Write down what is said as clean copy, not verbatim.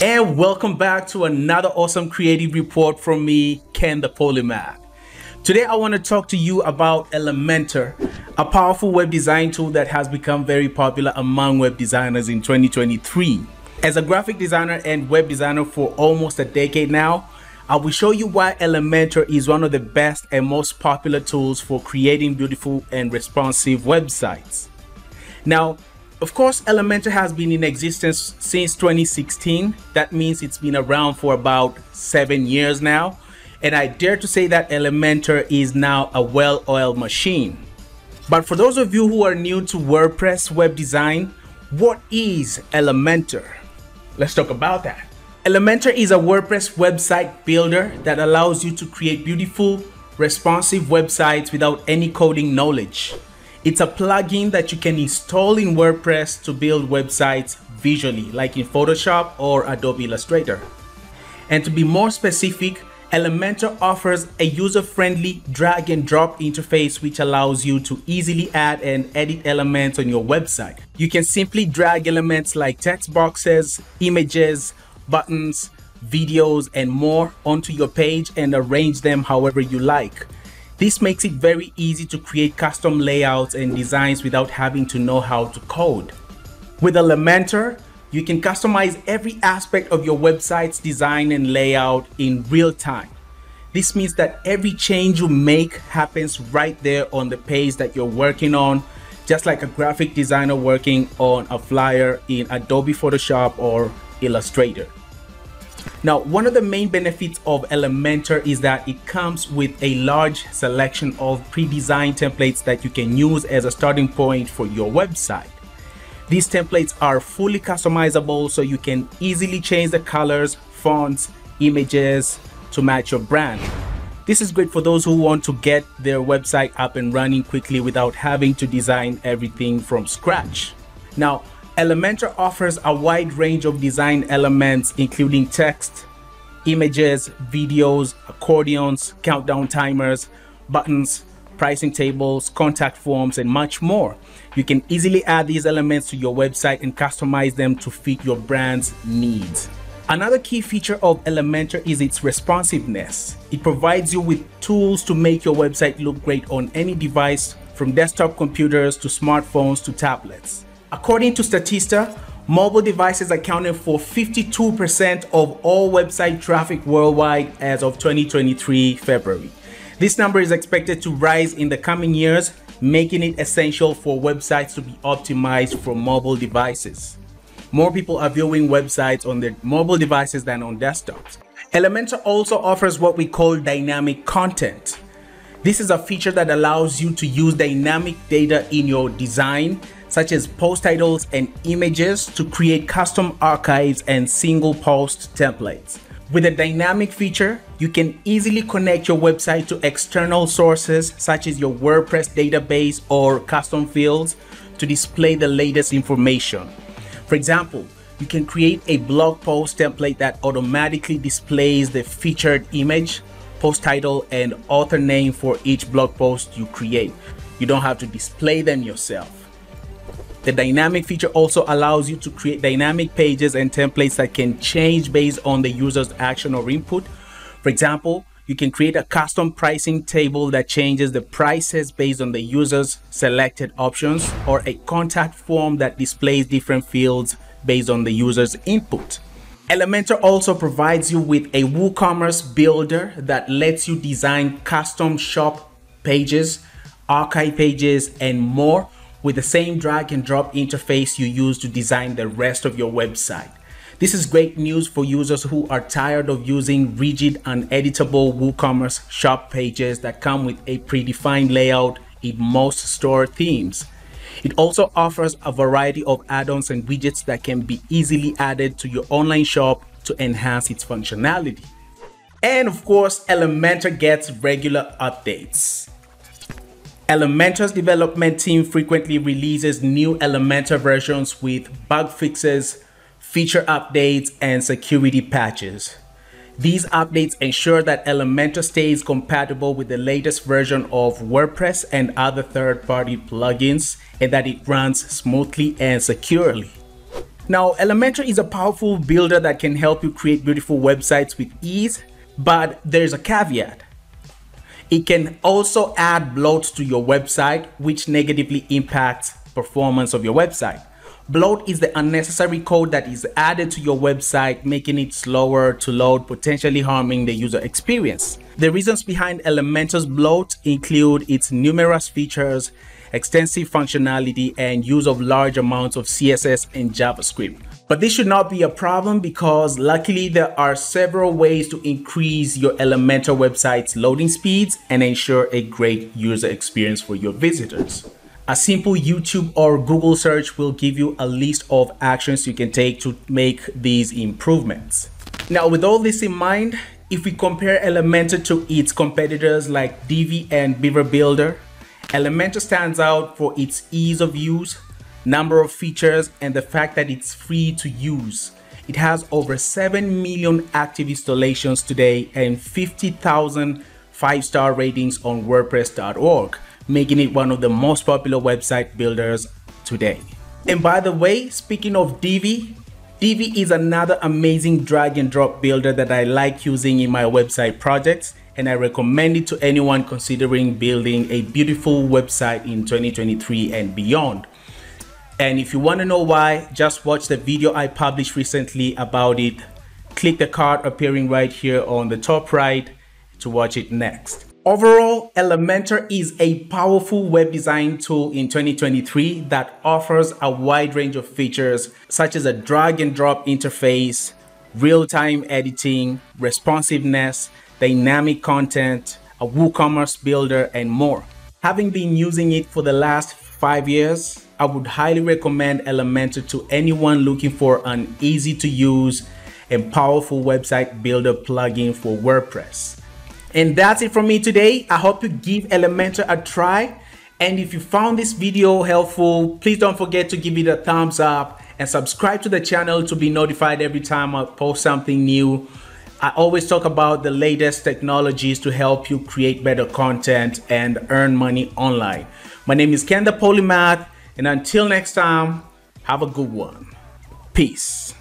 And welcome back to another awesome creative report from me, Ken the Polymath. Today I want to talk to you about Elementor, a powerful web design tool that has become very popular among web designers in 2023. As a graphic designer and web designer for almost a decade now, I will show you why Elementor is one of the best and most popular tools for creating beautiful and responsive websites. Now, of course, Elementor has been in existence since 2016. That means it's been around for about 7 years now. And I dare to say that Elementor is now a well-oiled machine. But for those of you who are new to WordPress web design, what is Elementor? Let's talk about that. Elementor is a WordPress website builder that allows you to create beautiful, responsive websites without any coding knowledge. It's a plugin that you can install in WordPress to build websites visually, like in Photoshop or Adobe Illustrator. And to be more specific, Elementor offers a user-friendly drag and drop interface which allows you to easily add and edit elements on your website. You can simply drag elements like text boxes, images, buttons, videos, and more onto your page and arrange them however you like. This makes it very easy to create custom layouts and designs without having to know how to code. With Elementor, you can customize every aspect of your website's design and layout in real time. This means that every change you make happens right there on the page that you're working on, just like a graphic designer working on a flyer in Adobe Photoshop or Illustrator. Now, one of the main benefits of Elementor is that it comes with a large selection of pre-designed templates that you can use as a starting point for your website. These templates are fully customizable, so you can easily change the colors, fonts, images to match your brand. This is great for those who want to get their website up and running quickly without having to design everything from scratch. Now, Elementor offers a wide range of design elements including text, images, videos, accordions, countdown timers, buttons, pricing tables, contact forms, and much more. You can easily add these elements to your website and customize them to fit your brand's needs. Another key feature of Elementor is its responsiveness. It provides you with tools to make your website look great on any device, from desktop computers to smartphones to tablets. According to Statista, mobile devices accounted for 52% of all website traffic worldwide as of 2023 February. This number is expected to rise in the coming years, making it essential for websites to be optimized for mobile devices. More people are viewing websites on their mobile devices than on desktops. Elementor also offers what we call dynamic content. This is a feature that allows you to use dynamic data in your design, such as post titles and images, to create custom archives and single post templates. With a dynamic feature, you can easily connect your website to external sources such as your WordPress database or custom fields to display the latest information. For example, you can create a blog post template that automatically displays the featured image, post title, and author name for each blog post you create. You don't have to display them yourself. The dynamic feature also allows you to create dynamic pages and templates that can change based on the user's action or input. For example, you can create a custom pricing table that changes the prices based on the user's selected options, or a contact form that displays different fields based on the user's input. Elementor also provides you with a WooCommerce builder that lets you design custom shop pages, archive pages, and more with the same drag and drop interface you use to design the rest of your website. This is great news for users who are tired of using rigid, uneditable WooCommerce shop pages that come with a predefined layout in most store themes. It also offers a variety of add-ons and widgets that can be easily added to your online shop to enhance its functionality. And of course, Elementor gets regular updates. Elementor's development team frequently releases new Elementor versions with bug fixes, feature updates, and security patches. These updates ensure that Elementor stays compatible with the latest version of WordPress and other third-party plugins, and that it runs smoothly and securely. Now, Elementor is a powerful builder that can help you create beautiful websites with ease, but there's a caveat. It can also add bloat to your website, which negatively impacts performance of your website. Bloat is the unnecessary code that is added to your website, making it slower to load, potentially harming the user experience. The reasons behind Elementor's bloat include its numerous features, extensive functionality, and use of large amounts of CSS and JavaScript. But this should not be a problem because luckily there are several ways to increase your Elementor website's loading speeds and ensure a great user experience for your visitors. A simple YouTube or Google search will give you a list of actions you can take to make these improvements. Now, with all this in mind, if we compare Elementor to its competitors like Divi and Beaver Builder, Elementor stands out for its ease of use, number of features, and the fact that it's free to use. It has over 7 million active installations today and 50,000 5-star ratings on WordPress.org, making it one of the most popular website builders today. And by the way, speaking of Divi, Divi is another amazing drag and drop builder that I like using in my website projects, and I recommend it to anyone considering building a beautiful website in 2023 and beyond. And if you want to know why, just watch the video I published recently about it. Click the card appearing right here on the top right to watch it next. Overall, Elementor is a powerful web design tool in 2023 that offers a wide range of features such as a drag and drop interface, real-time editing, responsiveness, dynamic content, a WooCommerce builder, and more. Having been using it for the last 5 years, I would highly recommend Elementor to anyone looking for an easy to use and powerful website builder plugin for WordPress. And that's it from me today. I hope you give Elementor a try. And if you found this video helpful, please don't forget to give it a thumbs up and subscribe to the channel to be notified every time I post something new. I always talk about the latest technologies to help you create better content and earn money online. My name is Ken the Polymath, and until next time, have a good one. Peace.